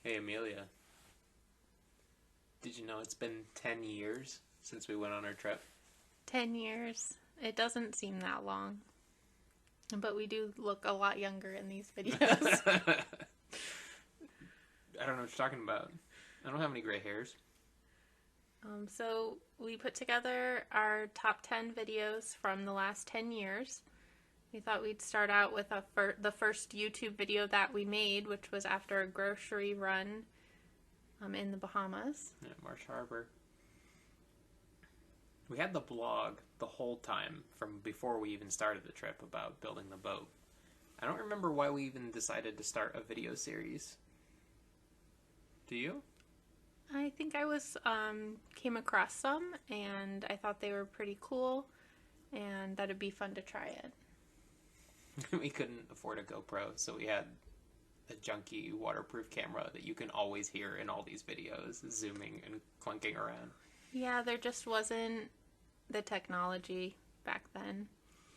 Hey Amelia, did you know it's been 10 years since we went on our trip? 10 years. It doesn't seem that long. But we do look a lot younger in these videos. I don't know what you're talking about. I don't have any gray hairs. So we put together our top 10 videos from the last 10 years. We thought we'd start out with the first YouTube video that we made, which was after a grocery run in the Bahamas. Yeah, Marsh Harbor. We had the blog the whole time from before we even started the trip about building the boat. I don't remember why we even decided to start a video series. Do you? I think I came across some, and I thought they were pretty cool, and that it'd be fun to try it. We couldn't afford a GoPro, so we had a junky waterproof camera that you can always hear in all these videos, zooming and clunking around. Yeah, there just wasn't the technology back then.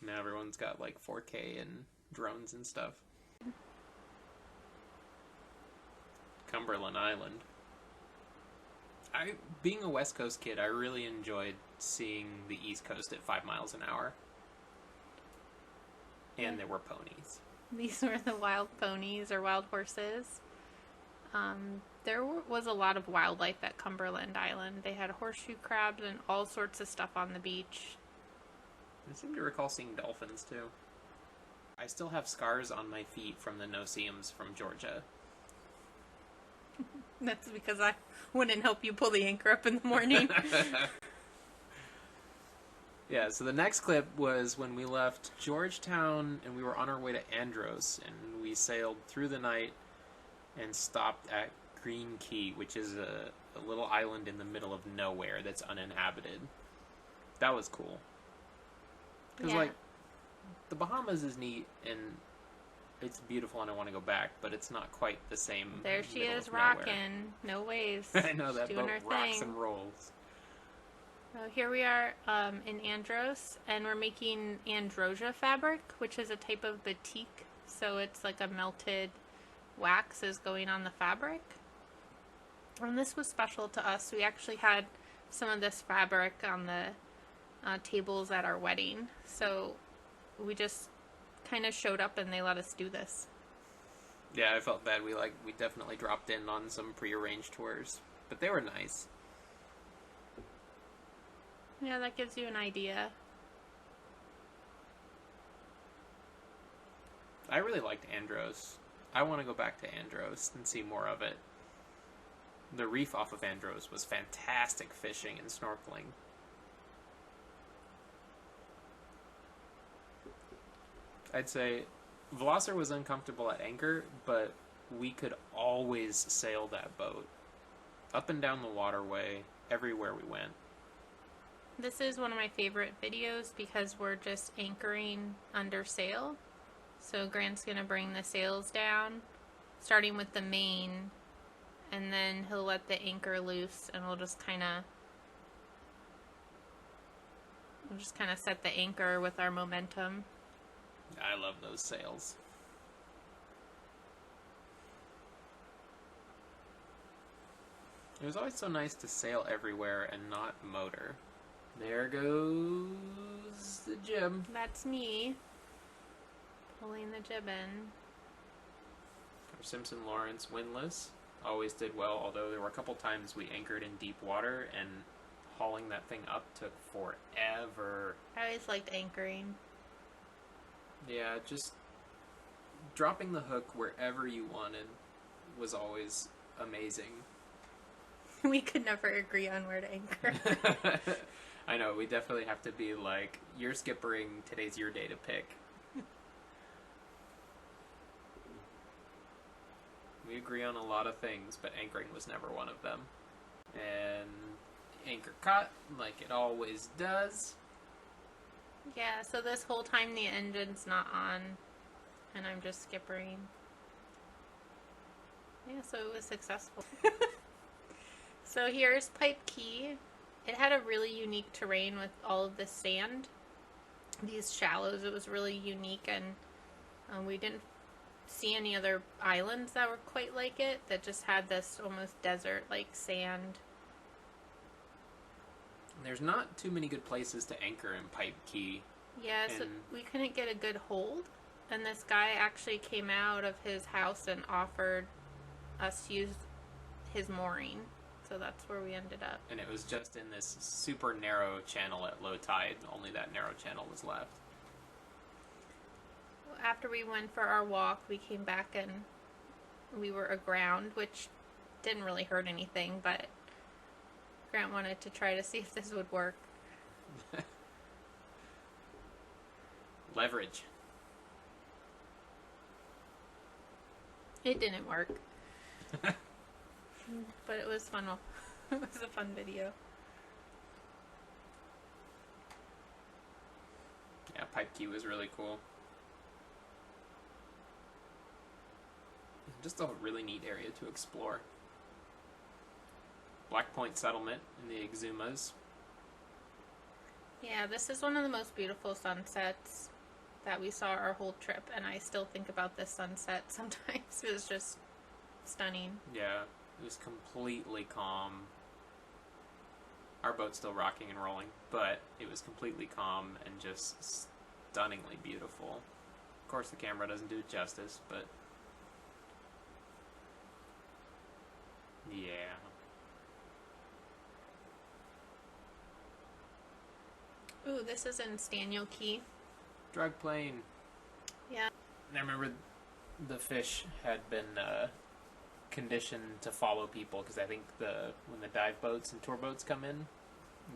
Now everyone's got like 4K and drones and stuff. Cumberland Island. Being a West Coast kid, I really enjoyed seeing the East Coast at 5 miles an hour. And there were ponies. These were the wild ponies or wild horses. There was a lot of wildlife at Cumberland Island. They had horseshoe crabs and all sorts of stuff on the beach. I seem to recall seeing dolphins too. I still have scars on my feet from the no-see-ums from Georgia. That's because I wouldn't help you pull the anchor up in the morning. Yeah, so the next clip was when we left Georgetown and we were on our way to Andros, and we sailed through the night and stopped at Green Key, which is a little island in the middle of nowhere that's uninhabited. That was cool. Because, Yeah. like, the Bahamas is neat and it's beautiful and I want to go back, but it's not quite the same. There she middle is of nowhere. rocking. No waves. I know, that doing boat her rocks thing. and rolls. So here we are in Andros, and we're making androsia fabric, which is a type of batik. So it's like a melted wax is going on the fabric. And this was special to us. We actually had some of this fabric on the tables at our wedding. So we just kind of showed up and they let us do this. Yeah, I felt bad. We definitely dropped in on some prearranged tours, but they were nice. Yeah, that gives you an idea. I really liked Andros. I want to go back to Andros and see more of it. The reef off of Andros was fantastic fishing and snorkeling. I'd say Velocir was uncomfortable at anchor, but we could always sail that boat. Up and down the waterway, everywhere we went. This is one of my favorite videos because we're just anchoring under sail. So Grant's going to bring the sails down, starting with the main, and then he'll let the anchor loose, and we'll just kind of set the anchor with our momentum. I love those sails. It was always so nice to sail everywhere and not motor. There goes the jib. That's me pulling the jib in. Our Simpson Lawrence windlass always did well, although there were a couple times we anchored in deep water and hauling that thing up took forever. I always liked anchoring. Yeah, just dropping the hook wherever you wanted was always amazing. We could never agree on where to anchor. I know, we definitely have to be like, you're skippering, today's your day to pick. We agree on a lot of things, but anchoring was never one of them. And anchor caught, like it always does. Yeah, so this whole time the engine's not on, and I'm just skippering. Yeah, so it was successful. So here's Pipe Key. It had a really unique terrain with all of the sand. These shallows, it was really unique, and we didn't see any other islands that were quite like it, that just had this almost desert-like sand. There's not too many good places to anchor in Pipe Key. Yeah, so we couldn't get a good hold, and this guy actually came out of his house and offered us to use his mooring. So that's where we ended up. And it was just in this super narrow channel at low tide. Only that narrow channel was left. After we went for our walk, we came back and we were aground, which didn't really hurt anything, but Grant wanted to try to see if this would work. Leverage. It didn't work. But it was fun. It was a fun video. Yeah, Pipe Key was really cool. Just a really neat area to explore. Black Point Settlement in the Exumas. Yeah, this is one of the most beautiful sunsets that we saw our whole trip, and I still think about this sunset sometimes. It was just stunning. Yeah, it was completely calm. Our boat's still rocking and rolling, but it was completely calm and just stunningly beautiful. Of course, the camera doesn't do it justice, but yeah. Ooh, this is in Staniel Key. Drug plane. Yeah. And I remember the fish had been conditioned to follow people, because I think when the dive boats and tour boats come in,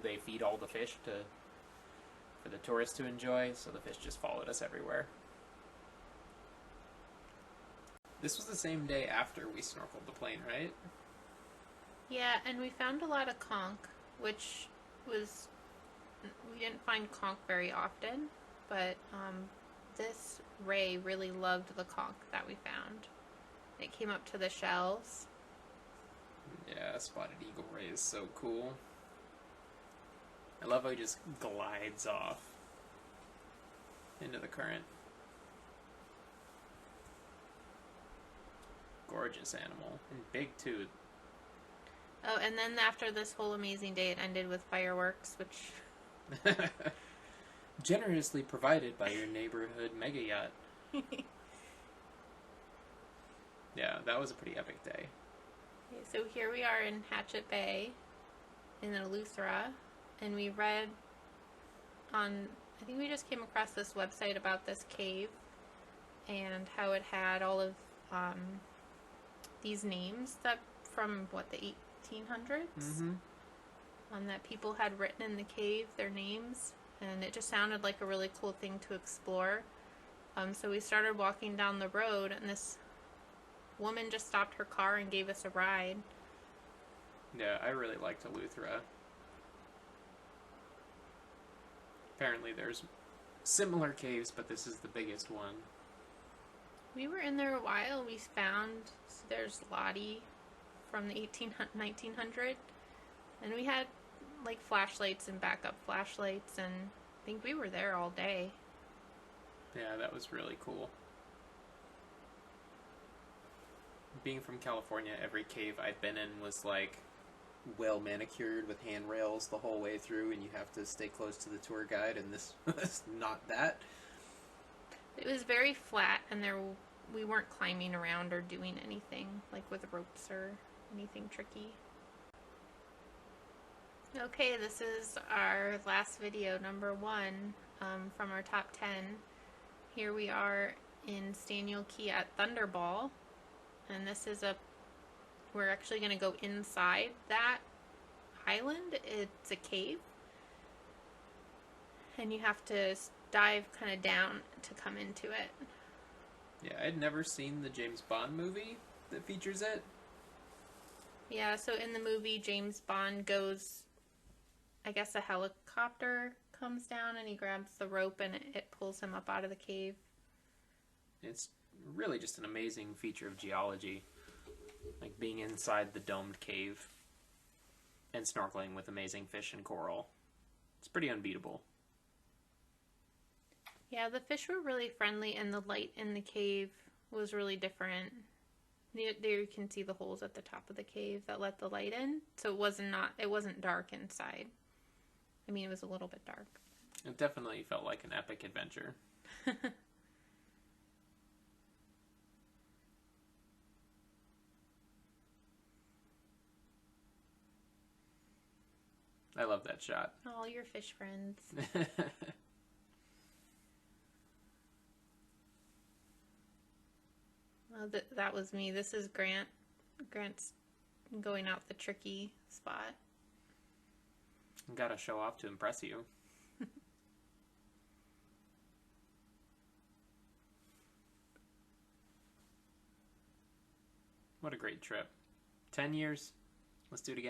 they feed all the fish for the tourists to enjoy, so the fish just followed us everywhere. This was the same day after we snorkeled the plane, right? Yeah, and we found a lot of conch, which was... We didn't find conch very often, but this ray really loved the conch that we found. It came up to the shells. Yeah, spotted eagle ray is so cool. I love how he just glides off into the current. Gorgeous animal. And big too. Oh, and then after this whole amazing day, it ended with fireworks, which... Generously provided by your neighborhood mega yacht. Yeah, that was a pretty epic day. Okay, so here we are in Hatchet Bay in Eleuthera, and we read on... I think we just came across this website about this cave and how it had all of these names that from, what, the 1800s? Mm-hmm. That people had written in the cave, their names, and it just sounded like a really cool thing to explore. So we started walking down the road, and this woman just stopped her car and gave us a ride. Yeah, I really liked Eleuthera. Apparently there's similar caves, but this is the biggest one. We were in there a while. We found there's Lottie from the 1900, and we had like flashlights and backup flashlights, and I think we were there all day. Yeah, that was really cool. Being from California, every cave I've been in was like well manicured with handrails the whole way through, and you have to stay close to the tour guide, and this was not that. It was very flat, and we weren't climbing around or doing anything like with ropes or anything tricky. Okay, this is our last video, number 1, from our top 10. Here we are in Staniel Key at Thunderball, and this is we're actually going to go inside that island. It's a cave, and you have to dive kind of down to come into it. Yeah, I'd never seen the James Bond movie that features it. Yeah, so in the movie, James Bond goes... I guess a helicopter comes down and he grabs the rope and it pulls him up out of the cave. It's really just an amazing feature of geology. Like being inside the domed cave and snorkeling with amazing fish and coral. It's pretty unbeatable. Yeah, the fish were really friendly, and the light in the cave was really different. There you can see the holes at the top of the cave that let the light in, so it wasn't dark inside. I mean, it was a little bit dark. It definitely felt like an epic adventure. I love that shot. All your fish friends. That was me. This is Grant. Grant's going out the tricky spot. Gotta show off to impress you. What a great trip. 10 years. Let's do it again.